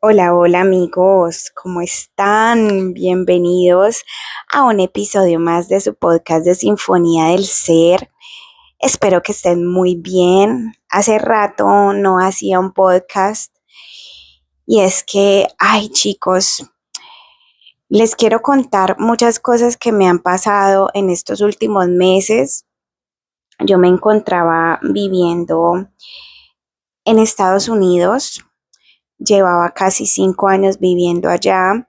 Hola, hola amigos, ¿cómo están? Bienvenidos a un episodio más de su podcast de Sinfonía del Ser. Espero que estén muy bien. Hace rato no hacía un podcast y es que, ay chicos, les quiero contar muchas cosas que me han pasado en estos últimos meses. Yo me encontraba viviendo en Estados Unidos, llevaba casi 5 años viviendo allá.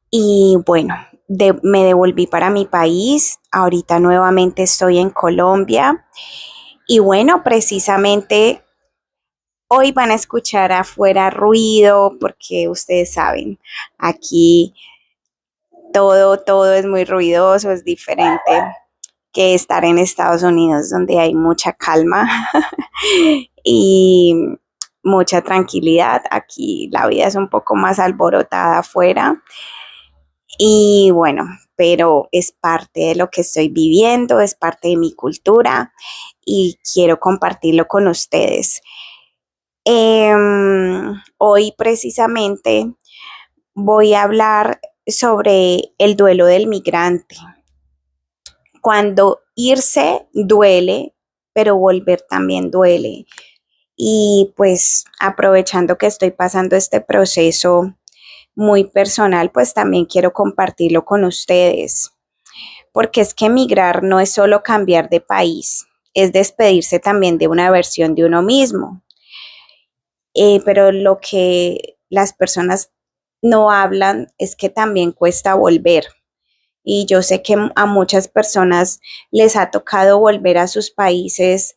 Y bueno, me devolví para mi país. Ahorita nuevamente estoy en Colombia. Y bueno, precisamente hoy van a escuchar afuera ruido porque ustedes saben, aquí todo es muy ruidoso, es diferente que estar en Estados Unidos donde hay mucha calma y mucha tranquilidad. Aquí la vida es un poco más alborotada afuera. Y bueno, pero es parte de lo que estoy viviendo, es parte de mi cultura y quiero compartirlo con ustedes. Hoy precisamente voy a hablar sobre el duelo del migrante. Cuando irse duele, pero volver también duele. Y pues aprovechando que estoy pasando este proceso muy personal, pues también quiero compartirlo con ustedes, porque es que emigrar no es solo cambiar de país, es despedirse también de una versión de uno mismo. Pero lo que las personas no hablan es que también cuesta volver. Y yo sé que a muchas personas les ha tocado volver a sus países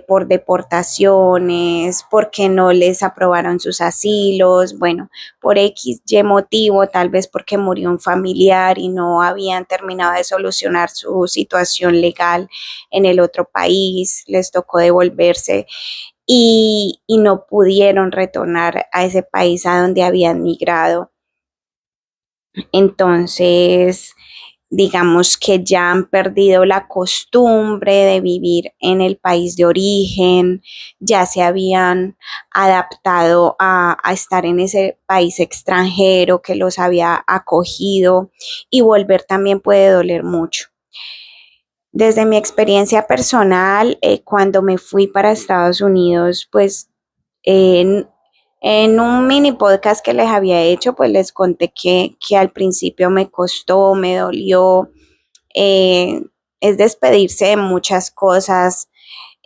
por deportaciones, porque no les aprobaron sus asilos, bueno, por X, Y motivo, tal vez porque murió un familiar y no habían terminado de solucionar su situación legal en el otro país, les tocó devolverse y no pudieron retornar a ese país a donde habían migrado. Entonces, digamos que ya han perdido la costumbre de vivir en el país de origen, ya se habían adaptado a estar en ese país extranjero que los había acogido, y volver también puede doler mucho. Desde mi experiencia personal, cuando me fui para Estados Unidos, pues en, en un mini podcast que les había hecho, pues les conté que al principio me costó, me dolió, eh, es despedirse de muchas cosas,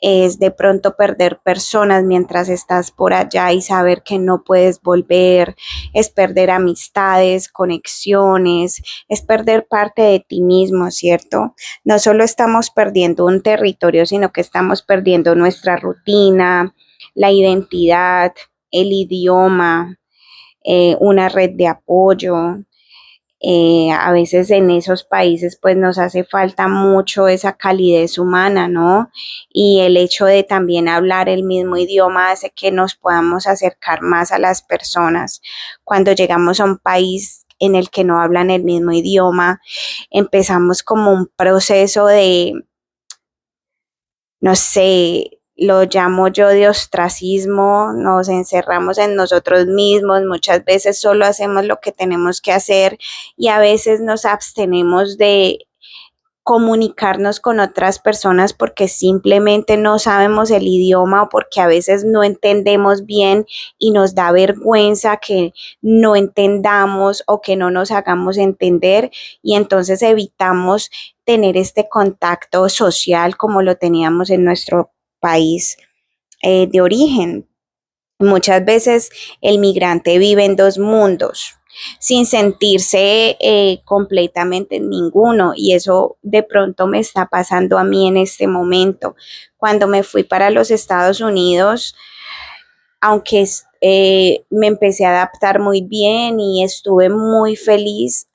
es de pronto perder personas mientras estás por allá y saber que no puedes volver, es perder amistades, conexiones, es perder parte de ti mismo, ¿cierto? No solo estamos perdiendo un territorio, sino que estamos perdiendo nuestra rutina, la identidad, el idioma, una red de apoyo. A veces en esos países pues nos hace falta mucho esa calidez humana, ¿no? Y el hecho de también hablar el mismo idioma hace que nos podamos acercar más a las personas. Cuando llegamos a un país en el que no hablan el mismo idioma, empezamos como un proceso de, no sé, lo llamo yo de ostracismo, nos encerramos en nosotros mismos, muchas veces solo hacemos lo que tenemos que hacer y a veces nos abstenemos de comunicarnos con otras personas porque simplemente no sabemos el idioma o porque a veces no entendemos bien y nos da vergüenza que no entendamos o que no nos hagamos entender, y entonces evitamos tener este contacto social como lo teníamos en nuestro país de origen. Muchas veces el migrante vive en dos mundos sin sentirse completamente en ninguno, y eso de pronto me está pasando a mí en este momento. Cuando me fui para los Estados Unidos, aunque me empecé a adaptar muy bien y estuve muy feliz,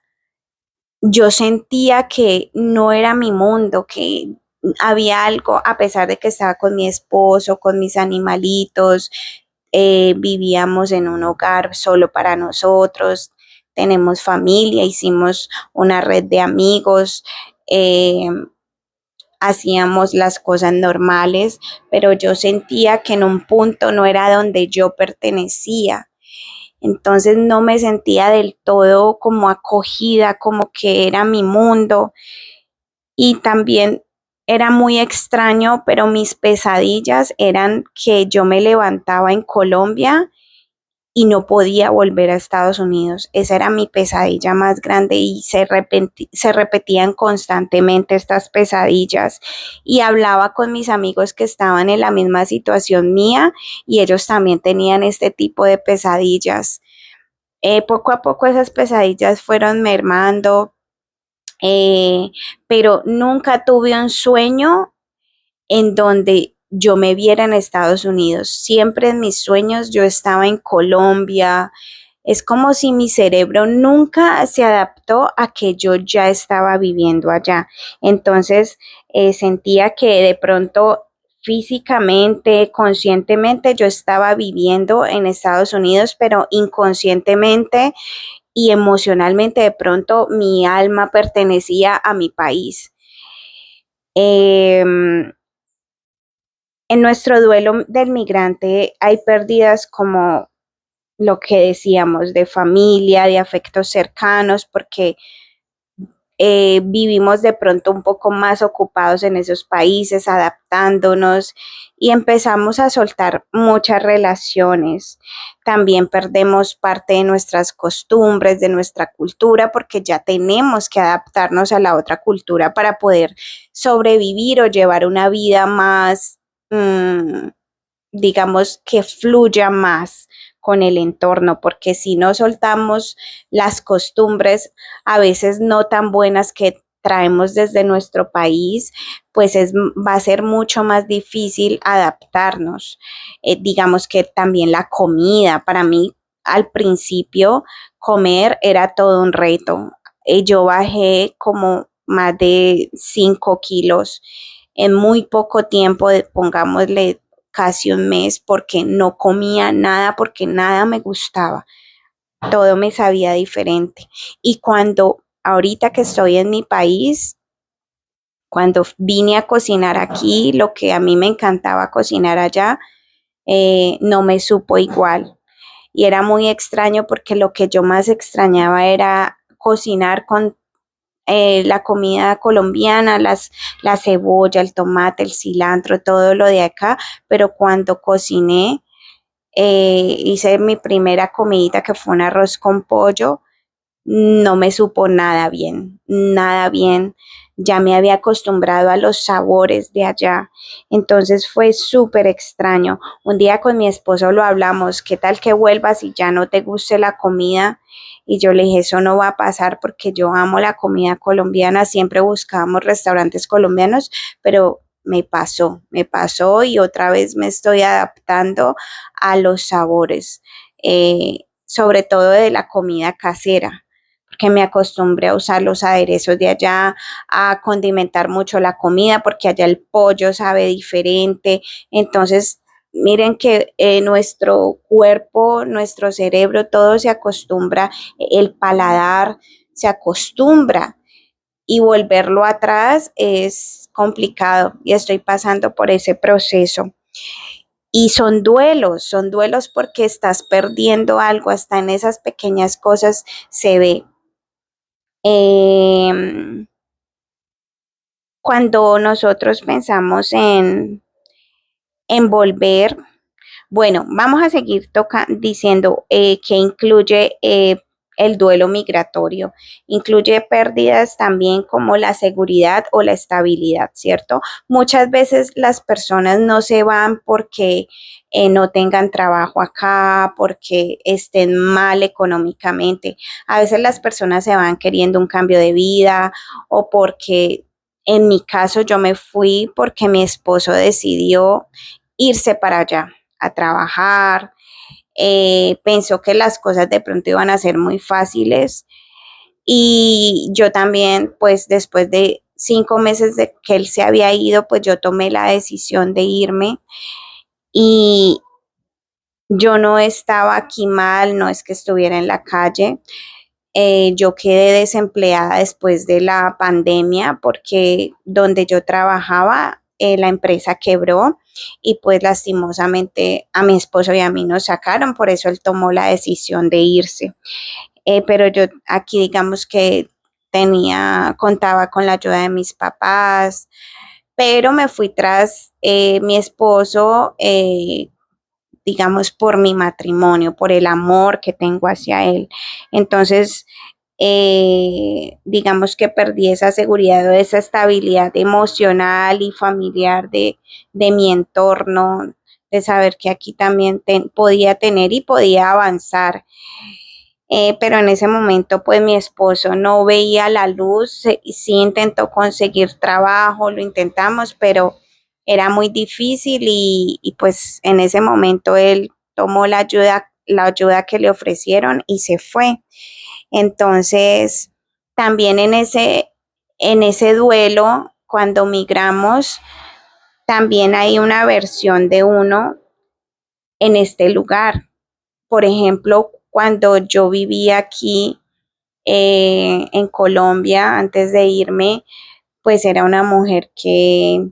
yo sentía que no era mi mundo, que había algo, a pesar de que estaba con mi esposo, con mis animalitos, vivíamos en un hogar solo para nosotros, tenemos familia, hicimos una red de amigos, eh, hacíamos las cosas normales, pero yo sentía que en un punto no era donde yo pertenecía. entonces no me sentía del todo como acogida, como que era mi mundo y también era muy extraño, pero mis pesadillas eran que yo me levantaba en Colombia y no podía volver a Estados Unidos. Esa era mi pesadilla más grande y se repetían constantemente estas pesadillas. Y hablaba con mis amigos que estaban en la misma situación mía y ellos también tenían este tipo de pesadillas. Poco a poco esas pesadillas fueron mermando, eh, pero nunca tuve un sueño en donde yo me viera en Estados Unidos. Siempre en mis sueños yo estaba en Colombia. Es como si mi cerebro nunca se adaptó a que yo ya estaba viviendo allá. Entonces sentía que de pronto físicamente, conscientemente, yo estaba viviendo en Estados Unidos, pero inconscientemente y emocionalmente de pronto mi alma pertenecía a mi país. Em, en nuestro duelo del migrante hay pérdidas como lo que decíamos de familia, de afectos cercanos, porque vivimos de pronto un poco más ocupados en esos países, adaptándonos y empezamos a soltar muchas relaciones. También perdemos parte de nuestras costumbres, de nuestra cultura, porque ya tenemos que adaptarnos a la otra cultura para poder sobrevivir o llevar una vida más, digamos, que fluya más con el entorno, porque si no soltamos las costumbres a veces no tan buenas que traemos desde nuestro país, pues va a ser mucho más difícil adaptarnos. Digamos que también la comida, para mí al principio comer era todo un reto. Yo bajé como más de 5 kilos en muy poco tiempo, pongámosle casi un mes, porque no comía nada, porque nada me gustaba, todo me sabía diferente. Y cuando ahorita que estoy en mi país, cuando vine a cocinar aquí, lo que a mí me encantaba cocinar allá, no me supo igual. Y era muy extraño porque lo que yo más extrañaba era cocinar con la comida colombiana, la cebolla, el tomate, el cilantro, todo lo de acá, pero cuando cociné, hice mi primera comidita que fue un arroz con pollo, no me supo nada bien, nada bien. Ya me había acostumbrado a los sabores de allá, entonces fue súper extraño. Un día con mi esposo lo hablamos, ¿qué tal que vuelvas y ya no te guste la comida? Y yo le dije, eso no va a pasar porque yo amo la comida colombiana, siempre buscábamos restaurantes colombianos, pero me pasó y otra vez me estoy adaptando a los sabores, sobre todo de la comida casera, porque me acostumbré a usar los aderezos de allá, a condimentar mucho la comida, porque allá el pollo sabe diferente. Entonces, miren que nuestro cuerpo, nuestro cerebro, todo se acostumbra, el paladar se acostumbra y volverlo atrás es complicado y estoy pasando por ese proceso. Y son duelos porque estás perdiendo algo, hasta en esas pequeñas cosas se ve. Em, Cuando nosotros pensamos en volver, bueno, vamos a seguir diciendo que incluye el duelo migratorio, incluye pérdidas también como la seguridad o la estabilidad, ¿cierto? Muchas veces las personas no se van porque no tengan trabajo acá, porque estén mal económicamente. A veces las personas se van queriendo un cambio de vida o porque en mi caso yo me fui porque mi esposo decidió irse para allá a trabajar, pensó que las cosas de pronto iban a ser muy fáciles y yo también, pues después de 5 meses de que él se había ido, pues yo tomé la decisión de irme y yo no estaba aquí mal, no es que estuviera en la calle. Yo quedé desempleada después de la pandemia porque donde yo trabajaba la empresa quebró y pues lastimosamente a mi esposo y a mí nos sacaron, por eso él tomó la decisión de irse. Pero yo aquí digamos que contaba con la ayuda de mis papás, pero me fui tras mi esposo, digamos, por mi matrimonio, por el amor que tengo hacia él. Entonces, digamos que perdí esa seguridad o esa estabilidad emocional y familiar de mi entorno, de saber que aquí también podía tener y podía avanzar. Pero en ese momento pues mi esposo no veía la luz, sí intentó conseguir trabajo, lo intentamos, pero era muy difícil y pues en ese momento él tomó la ayuda que le ofrecieron y se fue. Entonces, también en ese duelo, cuando migramos, también hay una versión de uno en este lugar. Por ejemplo, cuando yo vivía aquí en Colombia, antes de irme, pues era una mujer que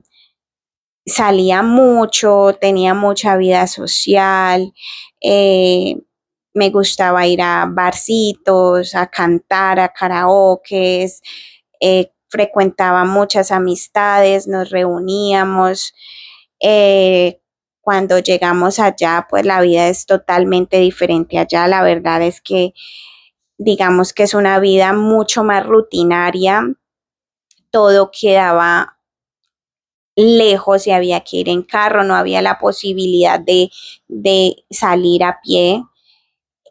salía mucho, tenía mucha vida social, eh, me gustaba ir a barcitos, a cantar, a karaokes, frecuentaba muchas amistades, nos reuníamos. eh, Cuando llegamos allá, pues la vida es totalmente diferente allá. La verdad es que digamos que es una vida mucho más rutinaria, todo quedaba lejos y había que ir en carro, no había la posibilidad de salir a pie.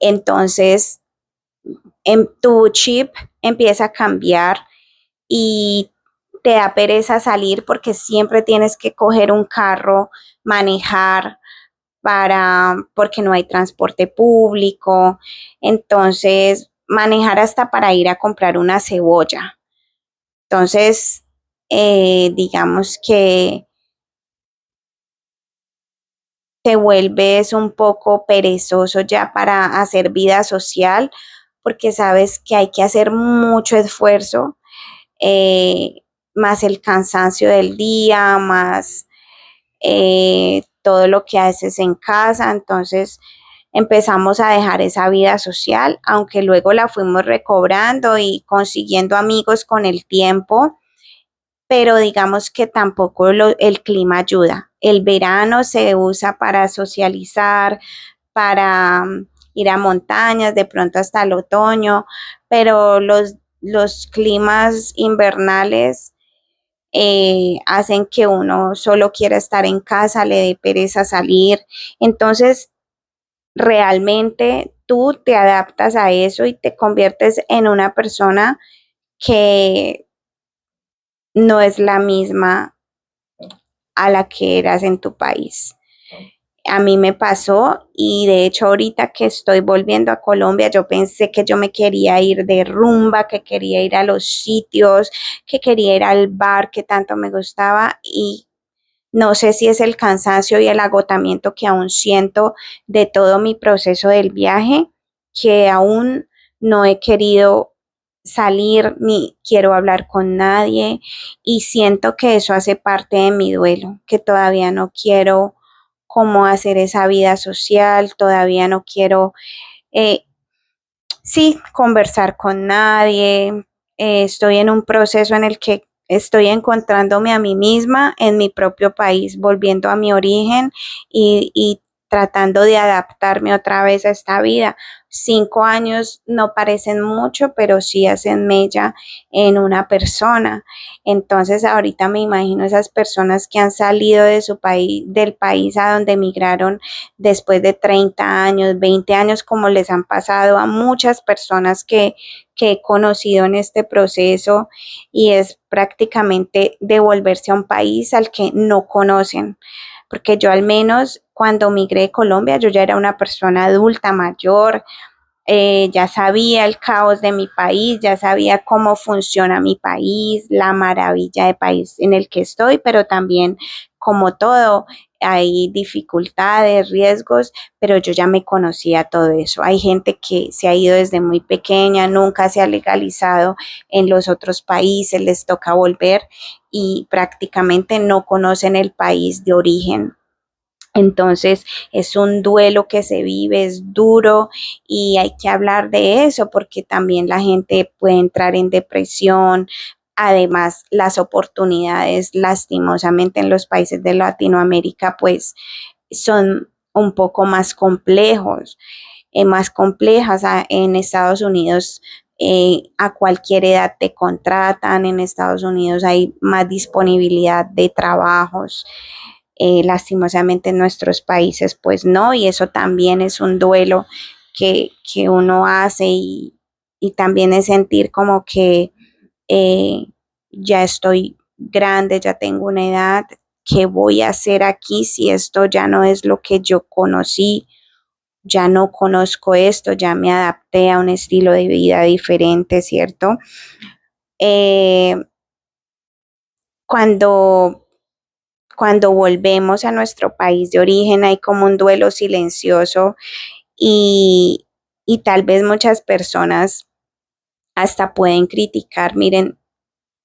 Entonces, en tu chip empieza a cambiar y te da pereza salir porque siempre tienes que coger un carro, manejar porque no hay transporte público. Entonces, manejar hasta para ir a comprar una cebolla. Entonces, digamos que te vuelves un poco perezoso ya para hacer vida social, porque sabes que hay que hacer mucho esfuerzo, eh, más el cansancio del día, más todo lo que haces en casa. Entonces empezamos a dejar esa vida social, aunque luego la fuimos recobrando y consiguiendo amigos con el tiempo, pero digamos que tampoco el clima ayuda. El verano se usa para socializar, para ir a montañas, de pronto hasta el otoño, pero los climas invernales hacen que uno solo quiera estar en casa, le dé pereza salir. Entonces, realmente tú te adaptas a eso y te conviertes en una persona que no es la misma a la que eras en tu país. A mí me pasó y de hecho ahorita que estoy volviendo a Colombia, yo pensé que yo me quería ir de rumba, que quería ir a los sitios, que quería ir al bar que tanto me gustaba y no sé si es el cansancio y el agotamiento que aún siento de todo mi proceso del viaje, que aún no he querido salir ni quiero hablar con nadie y siento que eso hace parte de mi duelo, que todavía no quiero cómo hacer esa vida social, todavía no quiero, eh, sí, conversar con nadie. Estoy en un proceso en el que estoy encontrándome a mí misma en mi propio país, volviendo a mi origen y tratando de adaptarme otra vez a esta vida. 5 años no parecen mucho, pero sí hacen mella en una persona. Entonces, ahorita me imagino esas personas que han salido de su país, del país a donde emigraron después de 30 años, 20 años, como les han pasado a muchas personas que he conocido en este proceso, y es prácticamente devolverse a un país al que no conocen, porque yo al menos cuando migré de Colombia, yo ya era una persona adulta, mayor, ya sabía el caos de mi país, ya sabía cómo funciona mi país, la maravilla de país en el que estoy, pero también como todo, hay dificultades, riesgos, pero yo ya me conocía todo eso. Hay gente que se ha ido desde muy pequeña, nunca se ha legalizado en los otros países, les toca volver y prácticamente no conocen el país de origen. Entonces es un duelo que se vive, es duro y hay que hablar de eso porque también la gente puede entrar en depresión. Además, las oportunidades lastimosamente en los países de Latinoamérica pues son un poco más complejas. En Estados Unidos a cualquier edad te contratan, en Estados Unidos hay más disponibilidad de trabajos. Lastimosamente en nuestros países pues no, y eso también es un duelo que uno hace y también es sentir como que eh, ya estoy grande, ya tengo una edad, ¿qué voy a hacer aquí si esto ya no es lo que yo conocí? Ya no conozco esto, ya me adapté a un estilo de vida diferente, ¿cierto? Eh, cuando cuando volvemos a nuestro país de origen hay como un duelo silencioso y, y tal vez muchas personas hasta pueden criticar, miren,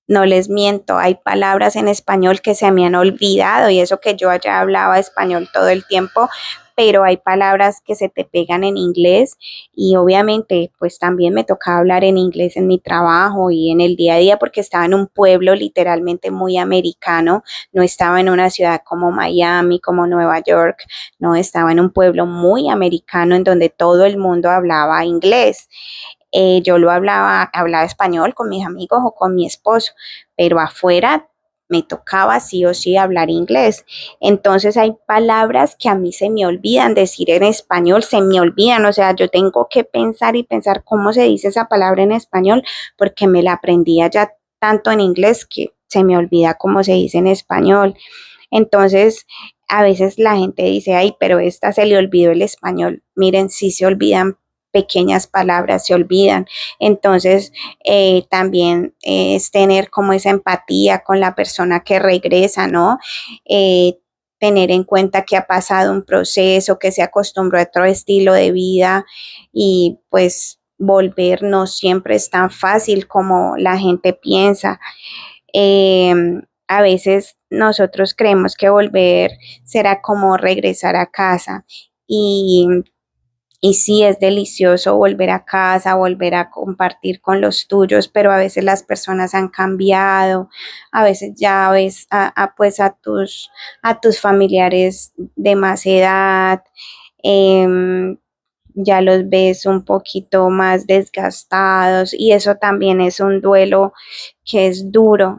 no les miento, hay palabras en español que se me han olvidado y eso que yo allá hablaba español todo el tiempo, pero hay palabras que se te pegan en inglés y obviamente pues también me tocaba hablar en inglés en mi trabajo y en el día a día porque estaba en un pueblo literalmente muy americano, no estaba en una ciudad como Miami, como Nueva York, no, estaba en un pueblo muy americano en donde todo el mundo hablaba inglés. Yo hablaba español con mis amigos o con mi esposo, pero afuera me tocaba sí o sí hablar inglés. Entonces hay palabras que a mí se me olvidan decir en español, se me olvidan, o sea, yo tengo que pensar y pensar cómo se dice esa palabra en español porque me la aprendía ya tanto en inglés que se me olvida cómo se dice en español. Entonces, a veces la gente dice, ay, pero esta se le olvidó el español. Miren, sí se olvidan pequeñas palabras, se olvidan. Entonces, también es tener como esa empatía con la persona que regresa, ¿no? Eh, tener en cuenta que ha pasado un proceso, que se acostumbró a otro estilo de vida y pues volver no siempre es tan fácil como la gente piensa. Eh, a veces nosotros creemos que volver será como regresar a casa y, y sí es delicioso volver a casa, volver a compartir con los tuyos, pero a veces las personas han cambiado, a veces ya ves pues a tus familiares de más edad, em, ya los ves un poquito más desgastados y eso también es un duelo que es duro,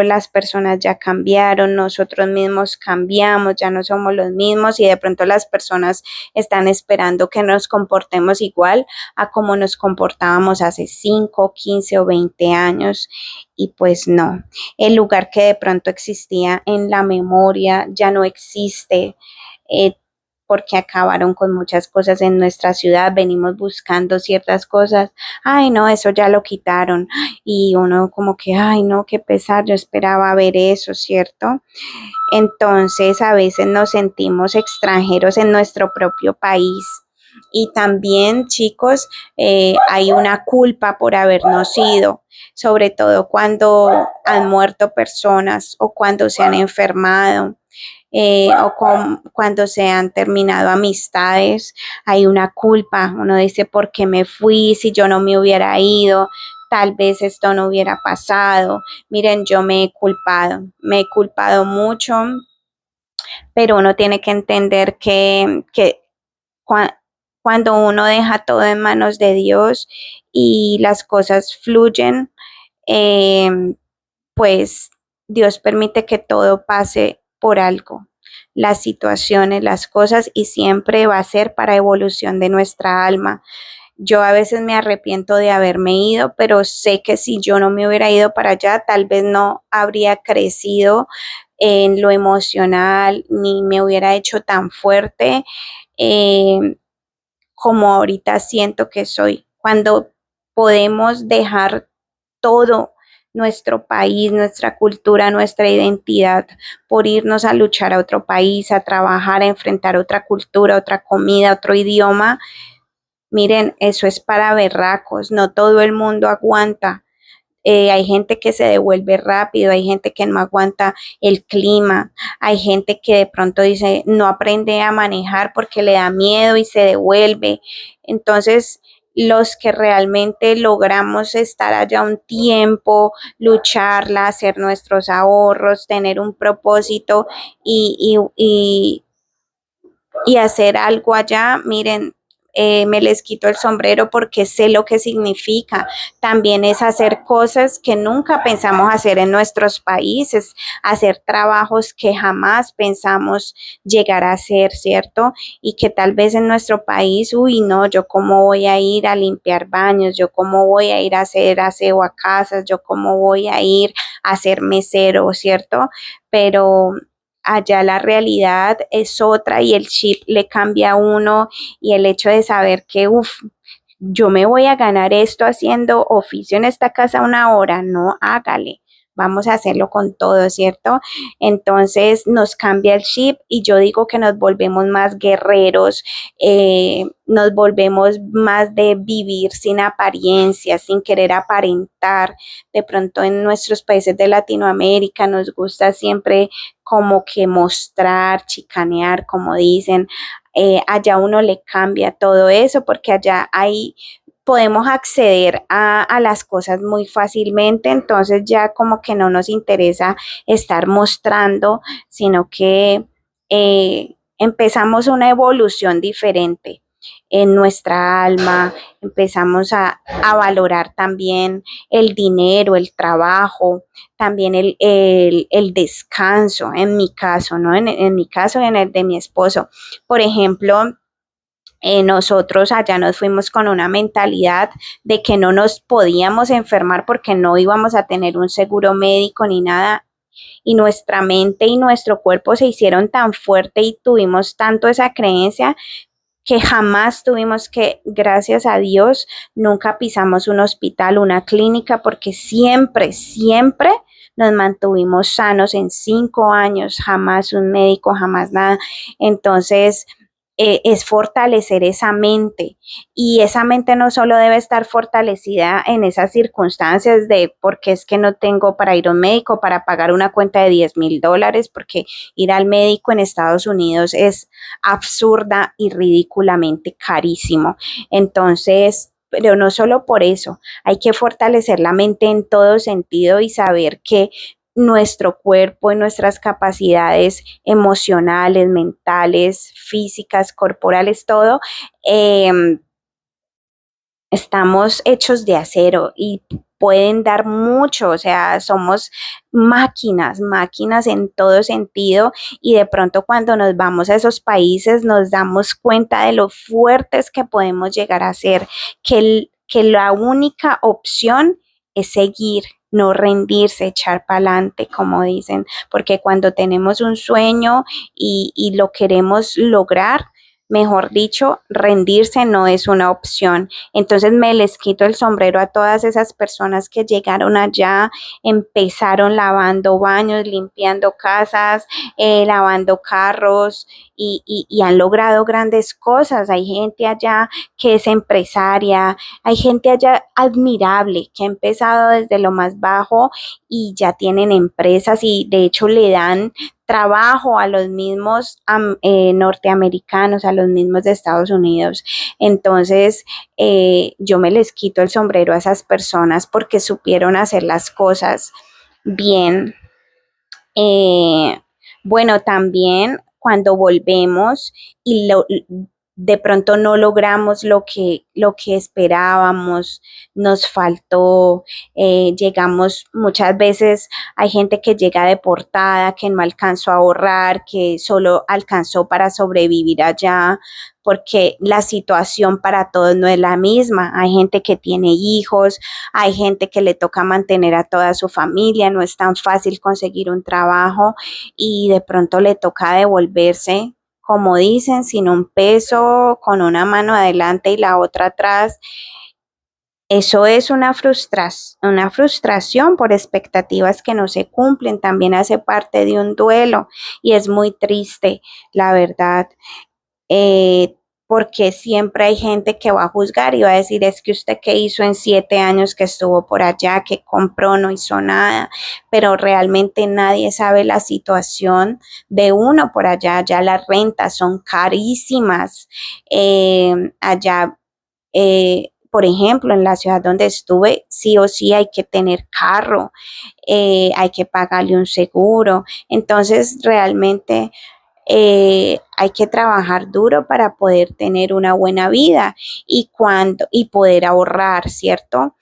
las personas ya cambiaron, nosotros mismos cambiamos, ya no somos los mismos y de pronto las personas están esperando que nos comportemos igual a como nos comportábamos hace 5, 15 o 20 años y pues no, el lugar que de pronto existía en la memoria ya no existe. Eh, porque acabaron con muchas cosas en nuestra ciudad, venimos buscando ciertas cosas, ay no, eso ya lo quitaron y uno como que, ay no, qué pesar, yo esperaba ver eso, ¿cierto? Entonces a veces nos sentimos extranjeros en nuestro propio país. Y también, chicos, hay una culpa por habernos ido, sobre todo cuando han muerto personas o cuando se han enfermado cuando se han terminado amistades, hay una culpa, uno dice, ¿por qué me fui? Si yo no me hubiera ido, tal vez esto no hubiera pasado. Miren, yo me he culpado mucho, pero uno tiene que entender que cua- cuando uno deja todo en manos de Dios y las cosas fluyen, eh, pues Dios permite que todo pase por algo, las situaciones, las cosas, y siempre va a ser para evolución de nuestra alma. Yo a veces me arrepiento de haberme ido, pero sé que si yo no me hubiera ido para allá, tal vez no habría crecido en lo emocional, ni me hubiera hecho tan fuerte eh, como ahorita siento que soy. Cuando podemos dejar todo nuestro país, nuestra cultura, nuestra identidad por irnos a luchar a otro país, a trabajar, a enfrentar otra cultura, otra comida, otro idioma. Miren, eso es para berracos, no todo el mundo aguanta. Hay gente que se devuelve rápido, hay gente que no aguanta el clima, hay gente que de pronto dice no aprende a manejar porque le da miedo y se devuelve. Entonces, los que realmente logramos estar allá un tiempo, lucharla, hacer nuestros ahorros, tener un propósito y hacer algo allá, miren, me les quito el sombrero porque sé lo que significa. También es hacer cosas que nunca pensamos hacer en nuestros países, hacer trabajos que jamás pensamos llegar a hacer, ¿cierto? Y que tal vez en nuestro país, uy, no, yo cómo voy a ir a limpiar baños, yo cómo voy a ir a hacer aseo a casas, yo cómo voy a ir a ser mesero, ¿cierto? Pero allá la realidad es otra y el chip le cambia a uno y el hecho de saber que, uff, yo me voy a ganar esto haciendo oficio en esta casa una hora, no hágale. Vamos a hacerlo con todo, ¿cierto? Entonces nos cambia el chip y yo digo que nos volvemos más guerreros, nos volvemos más de vivir sin apariencia, sin querer aparentar. De pronto en nuestros países de Latinoamérica nos gusta siempre como que mostrar, chicanear, como dicen. Allá uno le cambia todo eso porque allá hay podemos acceder a las cosas muy fácilmente, entonces ya como que no nos interesa estar mostrando, sino que empezamos una evolución diferente en nuestra alma, empezamos a valorar también el dinero, el trabajo, también el descanso, en mi caso, ¿no? En mi caso y en el de mi esposo. Por ejemplo, nosotros allá nos fuimos con una mentalidad de que no nos podíamos enfermar porque no íbamos a tener un seguro médico ni nada. Y nuestra mente y nuestro cuerpo se hicieron tan fuerte y tuvimos tanto esa creencia que jamás tuvimos que, gracias a Dios, nunca pisamos un hospital, una clínica, porque siempre, siempre nos mantuvimos sanos en 5 años, jamás un médico, jamás nada. Entonces, es fortalecer esa mente y esa mente no solo debe estar fortalecida en esas circunstancias de porque es que no tengo para ir a un médico, para pagar una cuenta de $10,000, porque ir al médico en Estados Unidos es absurda y ridículamente carísimo. Entonces, pero no solo por eso, hay que fortalecer la mente en todo sentido y saber que nuestro cuerpo y nuestras capacidades emocionales, mentales, físicas, corporales, todo, eh, estamos hechos de acero y pueden dar mucho, o sea, somos máquinas, máquinas en todo sentido y de pronto cuando nos vamos a esos países nos damos cuenta de lo fuertes que podemos llegar a ser, que la única opción es seguir, no rendirse, echar para adelante, como dicen, porque cuando tenemos un sueño y lo queremos lograr, mejor dicho, rendirse no es una opción. Entonces me les quito el sombrero a todas esas personas que llegaron allá, empezaron lavando baños, limpiando casas, lavando carros y han logrado grandes cosas. Hay gente allá que es empresaria, hay gente allá admirable que ha empezado desde lo más bajo y ya tienen empresas y de hecho le dan trabajo a los mismos norteamericanos, a los mismos de Estados Unidos. Entonces, yo me les quito el sombrero a esas personas porque supieron hacer las cosas bien. Eh, bueno, también cuando volvemos y de pronto no logramos lo que esperábamos, nos faltó, llegamos muchas veces, hay gente que llega deportada, que no alcanzó a ahorrar, que solo alcanzó para sobrevivir allá, porque la situación para todos no es la misma. Hay gente que tiene hijos, hay gente que le toca mantener a toda su familia, no es tan fácil conseguir un trabajo y de pronto le toca devolverse, como dicen, sin un peso, con una mano adelante y la otra atrás. Eso es una frustración por expectativas que no se cumplen, también hace parte de un duelo y es muy triste, la verdad, eh, porque siempre hay gente que va a juzgar y va a decir, es que usted qué hizo en 7 años que estuvo por allá, que compró, no hizo nada, pero realmente nadie sabe la situación de uno por allá, ya las rentas son carísimas, allá por ejemplo, en la ciudad donde estuve, sí o sí hay que tener carro, hay que pagarle un seguro. Entonces, realmente hay que trabajar duro para poder tener una buena vida y poder ahorrar, ¿cierto?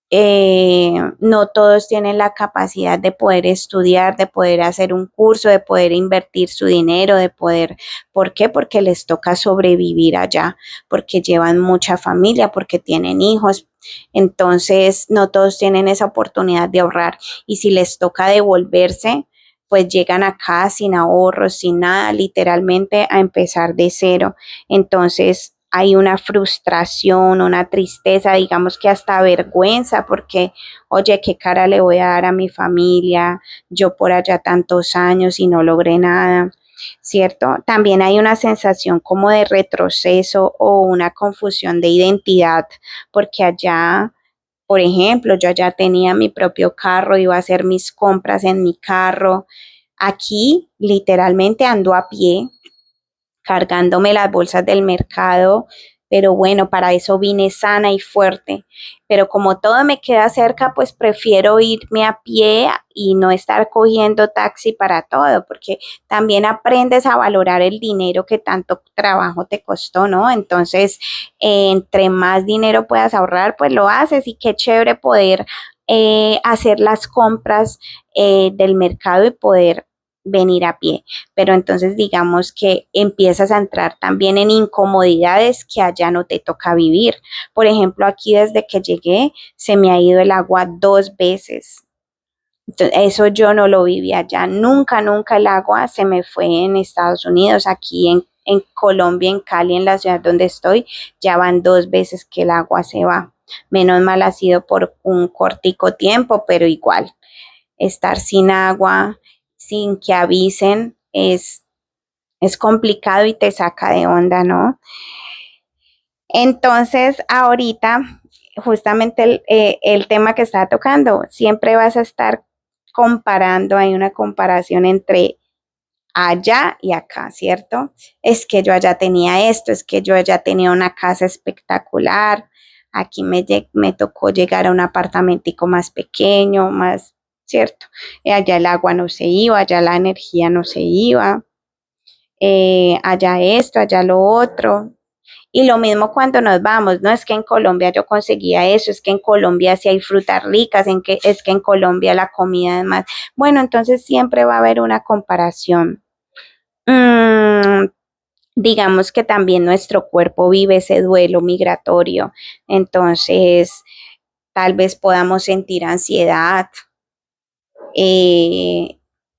No todos tienen la capacidad de poder estudiar, de poder hacer un curso, de poder invertir su dinero, de poder, ¿por qué? Porque les toca sobrevivir allá, porque llevan mucha familia, porque tienen hijos. Entonces, no todos tienen esa oportunidad de ahorrar y si les toca devolverse, pues llegan acá sin ahorros, sin nada, literalmente a empezar de cero. Entonces, hay una frustración, una tristeza, digamos que hasta vergüenza, porque, oye, ¿qué cara le voy a dar a mi familia? Yo por allá tantos años y no logré nada, ¿cierto? También hay una sensación como de retroceso o una confusión de identidad, porque allá, por ejemplo, yo allá tenía mi propio carro, iba a hacer mis compras en mi carro. Aquí literalmente ando a pie cargándome las bolsas del mercado, pero bueno, para eso vine sana y fuerte. Pero como todo me queda cerca, pues prefiero irme a pie y no estar cogiendo taxi para todo, porque también aprendes a valorar el dinero que tanto trabajo te costó, ¿no? Entonces, entre más dinero puedas ahorrar, pues lo haces y qué chévere poder hacer las compras del mercado y poder venir a pie, pero entonces digamos que empiezas a entrar también en incomodidades que allá no te toca vivir. Por ejemplo, aquí desde que llegué se me ha ido el agua 2 veces. Entonces, eso yo no lo viví allá. Nunca, nunca el agua se me fue en Estados Unidos. Aquí en Colombia, en Cali, en la ciudad donde estoy, ya van 2 veces que el agua se va. Menos mal ha sido por un cortico tiempo, pero igual estar sin agua, sin que avisen, es complicado y te saca de onda, ¿no? Entonces, ahorita, justamente el tema que estaba tocando, siempre vas a estar comparando, hay una comparación entre allá y acá, ¿cierto? Es que yo allá tenía esto, es que yo allá tenía una casa espectacular, aquí me tocó llegar a un apartamentico más pequeño, más, ¿cierto? Allá el agua no se iba, allá la energía no se iba, allá esto, allá lo otro. Y lo mismo cuando nos vamos, no es que en Colombia yo conseguía eso, es que en Colombia sí hay frutas ricas, es que en Colombia la comida es más. Bueno, entonces siempre va a haber una comparación. Mm, digamos que también nuestro cuerpo vive ese duelo migratorio, entonces tal vez podamos sentir ansiedad. Eh,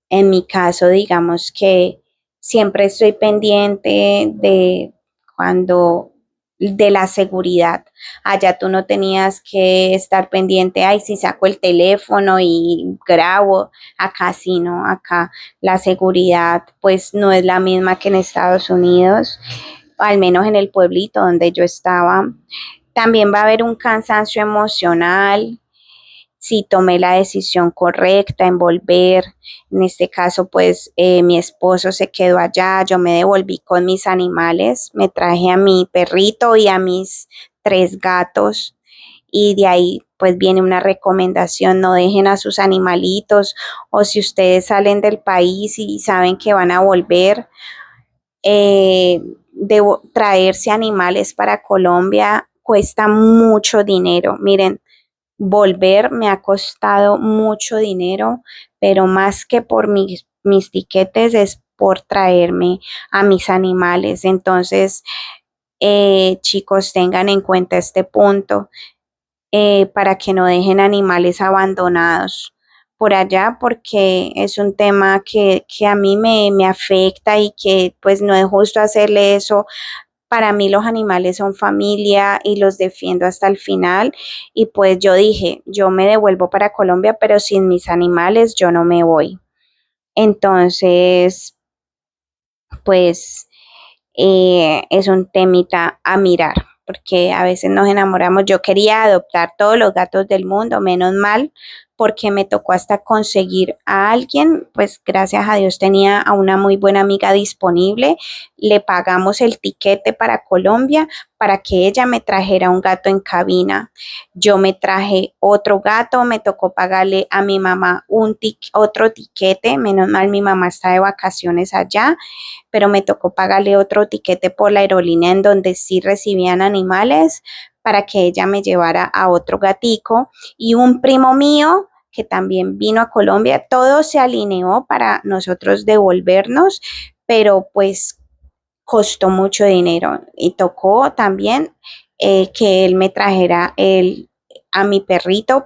en mi caso, digamos que siempre estoy pendiente de cuando de la seguridad. Allá tú no tenías que estar pendiente, ay, si saco el teléfono y grabo, acá sí, ¿no? Acá la seguridad pues no es la misma que en Estados Unidos, al menos en el pueblito donde yo estaba. También va a haber un cansancio emocional, si tomé la decisión correcta en volver. En este caso, pues mi esposo se quedó allá, yo me devolví con mis animales, me traje a mi perrito y a mis 3 gatos y de ahí pues viene una recomendación, no dejen a sus animalitos o si ustedes salen del país y saben que van a volver, de traerse animales para Colombia cuesta mucho dinero. Miren, volver me ha costado mucho dinero, pero más que por mis tiquetes es por traerme a mis animales. Entonces, chicos, tengan en cuenta este punto para que no dejen animales abandonados por allá, porque es un tema que a mí me afecta y que pues no es justo hacerle eso Para mí los animales son familia y los defiendo hasta el final. Y pues yo dije, yo me devuelvo para Colombia, pero sin mis animales yo no me voy. Entonces, pues es un temita a mirar, porque a veces nos enamoramos. Yo quería adoptar todos los gatos del mundo, menos mal, porque me tocó hasta conseguir a alguien, pues gracias a Dios tenía a una muy buena amiga disponible, le pagamos el tiquete para Colombia para que ella me trajera un gato en cabina. Yo me traje otro gato, me tocó pagarle a mi mamá otro tiquete, menos mal mi mamá está de vacaciones allá, pero me tocó pagarle otro tiquete por la aerolínea en donde sí recibían animales para que ella me llevara a otro gatico y un primo mío que también vino a Colombia, todo se alineó para nosotros devolvernos, pero pues costó mucho dinero y tocó también que él me trajera a mi perrito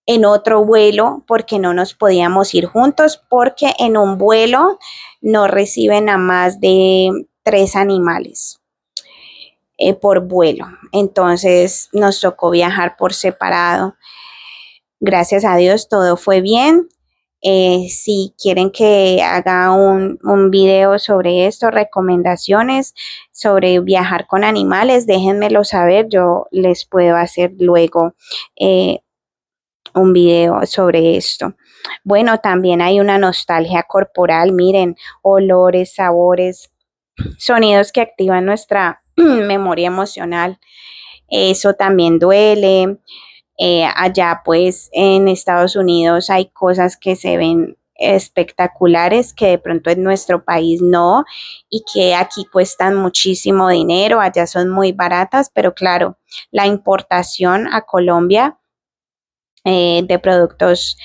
en otro vuelo porque no nos podíamos ir juntos porque en un vuelo no reciben a más de 3 animales por vuelo. Entonces nos tocó viajar por separado. Gracias a Dios todo fue bien. Si quieren que haga un video sobre esto, recomendaciones sobre viajar con animales, déjenmelo saber. Yo les puedo hacer luego un video sobre esto. Bueno, también hay una nostalgia corporal, miren, olores, sabores, sonidos que activan nuestra memoria emocional. Eso también duele. Allá pues en Estados Unidos hay cosas que se ven espectaculares que de pronto en nuestro país no y que aquí cuestan muchísimo dinero, allá son muy baratas, pero claro, la importación a Colombia de productos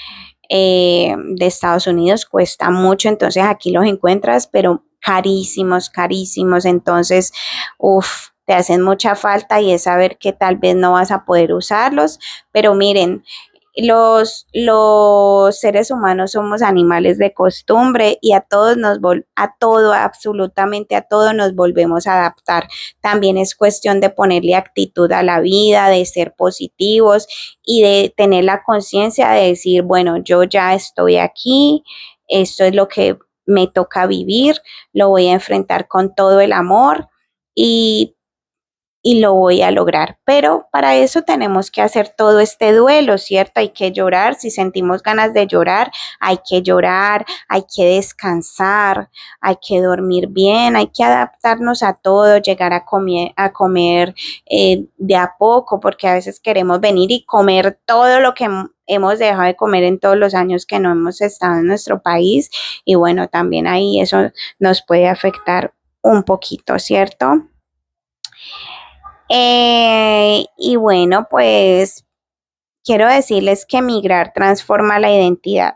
de Estados Unidos cuesta mucho, entonces aquí los encuentras, pero carísimos, carísimos, entonces, uff, te hacen mucha falta y es saber que tal vez no vas a poder usarlos, pero miren, los seres humanos somos animales de costumbre y a todos a todo, absolutamente a todo nos volvemos a adaptar. También es cuestión de ponerle actitud a la vida, de ser positivos y de tener la conciencia de decir, bueno, yo ya estoy aquí, esto es lo que me toca vivir, lo voy a enfrentar con todo el amor y lo voy a lograr. Pero para eso tenemos que hacer todo este duelo, ¿cierto? Hay que llorar, si sentimos ganas de llorar, hay que descansar, hay que dormir bien, hay que adaptarnos a todo, llegar a comer de a poco, porque a veces queremos venir y comer todo lo que hemos dejado de comer en todos los años que no hemos estado en nuestro país y bueno, también ahí eso nos puede afectar un poquito, ¿cierto? Y bueno, pues quiero decirles que migrar transforma la identidad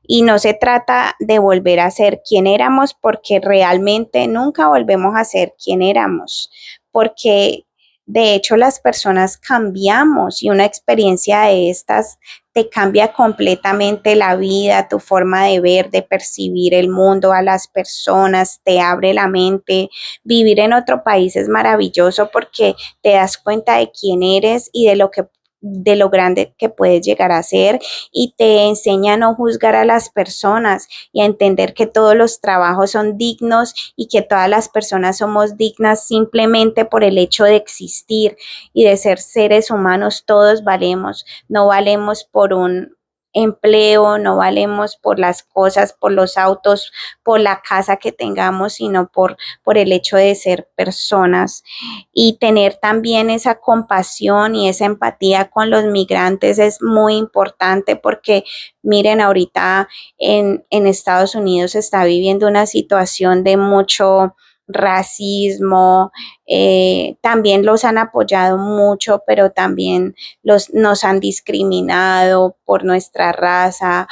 y no se trata de volver a ser quien éramos porque realmente nunca volvemos a ser quien éramos, porque de hecho las personas cambiamos y una experiencia de estas te cambia completamente la vida, tu forma de ver, de percibir el mundo, a las personas, te abre la mente. Vivir en otro país es maravilloso porque te das cuenta de quién eres y de lo grande que puedes llegar a ser y te enseña a no juzgar a las personas y a entender que todos los trabajos son dignos y que todas las personas somos dignas simplemente por el hecho de existir y de ser seres humanos, todos valemos, no valemos por un empleo, no valemos por las cosas, por los autos, por la casa que tengamos, sino por el hecho de ser personas y tener también esa compasión y esa empatía con los migrantes es muy importante porque miren, ahorita en Estados Unidos se está viviendo una situación de mucho racismo, también los han apoyado mucho, pero también nos han discriminado por nuestra raza,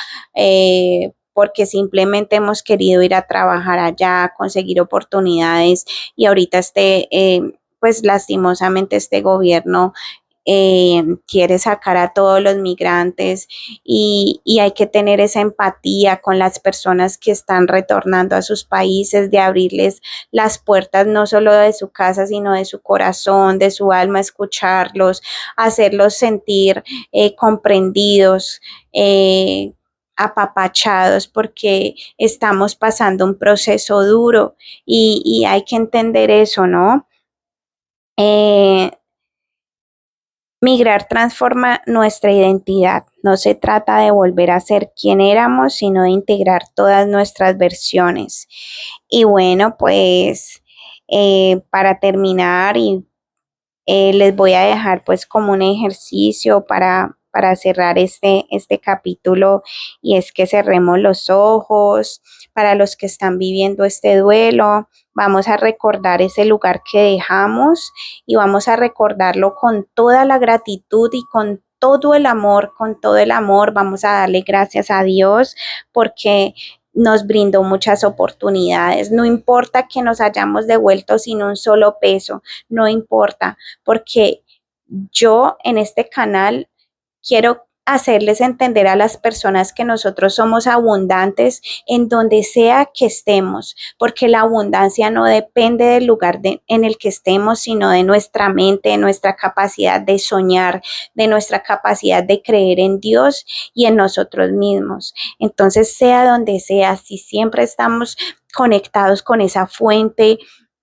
porque simplemente hemos querido ir a trabajar allá, conseguir oportunidades y ahorita pues lastimosamente este gobierno quiere sacar a todos los migrantes y hay que tener esa empatía con las personas que están retornando a sus países, de abrirles las puertas no solo de su casa, sino de su corazón, de su alma, escucharlos, hacerlos sentir comprendidos, apapachados, porque estamos pasando un proceso duro y hay que entender eso, ¿no? Eh, Migrar transforma nuestra identidad. No se trata de volver a ser quien éramos, sino de integrar todas nuestras versiones. Y bueno, pues para terminar, les voy a dejar pues como un ejercicio para cerrar este capítulo, y es que cerremos los ojos. Para los que están viviendo este duelo, vamos a recordar ese lugar que dejamos y vamos a recordarlo con toda la gratitud y con todo el amor, vamos a darle gracias a Dios porque nos brindó muchas oportunidades. No importa que nos hayamos devuelto sin un solo peso, no importa, porque yo en este canal quiero hacerles entender a las personas que nosotros somos abundantes en donde sea que estemos, porque la abundancia no depende del lugar en el que estemos, sino de nuestra mente, de nuestra capacidad de soñar, de nuestra capacidad de creer en Dios y en nosotros mismos. Entonces, sea donde sea, si siempre estamos conectados con esa fuente,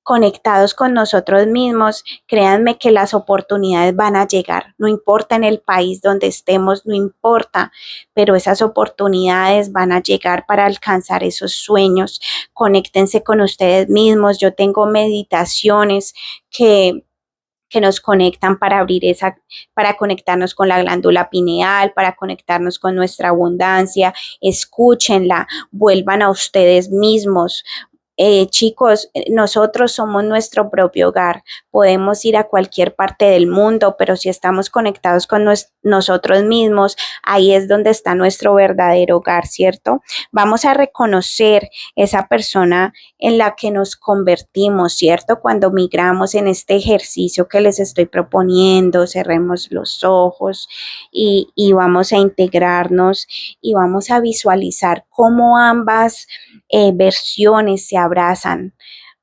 conectados con nosotros mismos, créanme que las oportunidades van a llegar, no importa en el país donde estemos, no importa, pero esas oportunidades van a llegar para alcanzar esos sueños. Conéctense con ustedes mismos. Yo tengo meditaciones que nos conectan para para conectarnos con la glándula pineal, para conectarnos con nuestra abundancia. Escúchenla, vuelvan a ustedes mismos. Chicos, nosotros somos nuestro propio hogar. Podemos ir a cualquier parte del mundo, pero si estamos conectados con nosotros mismos, ahí es donde está nuestro verdadero hogar, ¿cierto? Vamos a reconocer esa persona en la que nos convertimos, ¿cierto? Cuando migramos, en este ejercicio que les estoy proponiendo, cerremos los ojos y vamos a integrarnos y vamos a visualizar cómo ambas versiones se abrazan.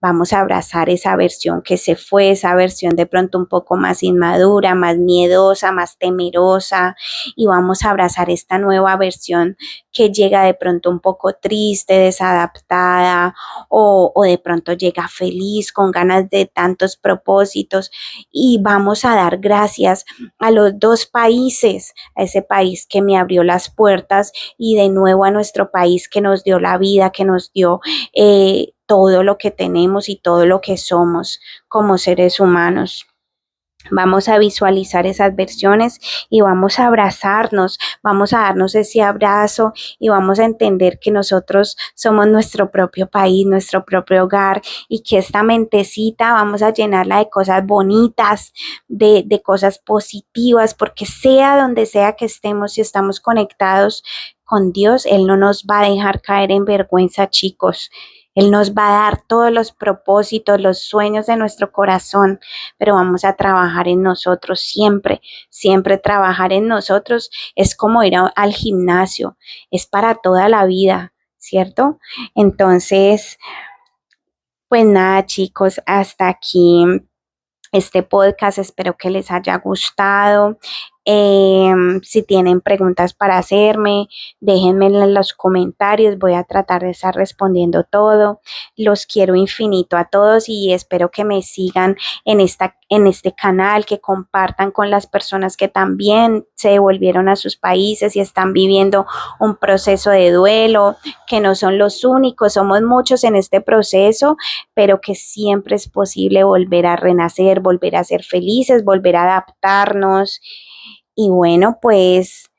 Vamos a abrazar esa versión que se fue, esa versión de pronto un poco más inmadura, más miedosa, más temerosa, y vamos a abrazar esta nueva versión que llega de pronto un poco triste, desadaptada, o de pronto llega feliz, con ganas de tantos propósitos, y vamos a dar gracias a los dos países, a ese país que me abrió las puertas y de nuevo a nuestro país que nos dio la vida, que nos dio todo lo que tenemos y todo lo que somos como seres humanos. Vamos a visualizar esas versiones y vamos a abrazarnos, vamos a darnos ese abrazo y vamos a entender que nosotros somos nuestro propio país, nuestro propio hogar, y que esta mentecita vamos a llenarla de cosas bonitas, de cosas positivas, porque sea donde sea que estemos, si estamos conectados con Dios, Él no nos va a dejar caer en vergüenza, chicos. Él nos va a dar todos los propósitos, los sueños de nuestro corazón, pero vamos a trabajar en nosotros siempre, siempre trabajar en nosotros es como ir al gimnasio, es para toda la vida, ¿cierto? Entonces, pues nada, chicos, hasta aquí este podcast. Espero que les haya gustado. Si tienen preguntas para hacerme, déjenme en los comentarios. Voy a tratar de estar respondiendo todo. Los quiero infinito a todos y espero que me sigan en este canal, que compartan con las personas que también se devolvieron a sus países y están viviendo un proceso de duelo, que no son los únicos, somos muchos en este proceso, pero que siempre es posible volver a renacer, volver a ser felices, volver a adaptarnos. Y bueno, pues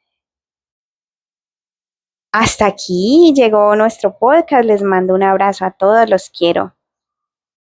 hasta aquí llegó nuestro podcast. Les mando un abrazo a todos, los quiero.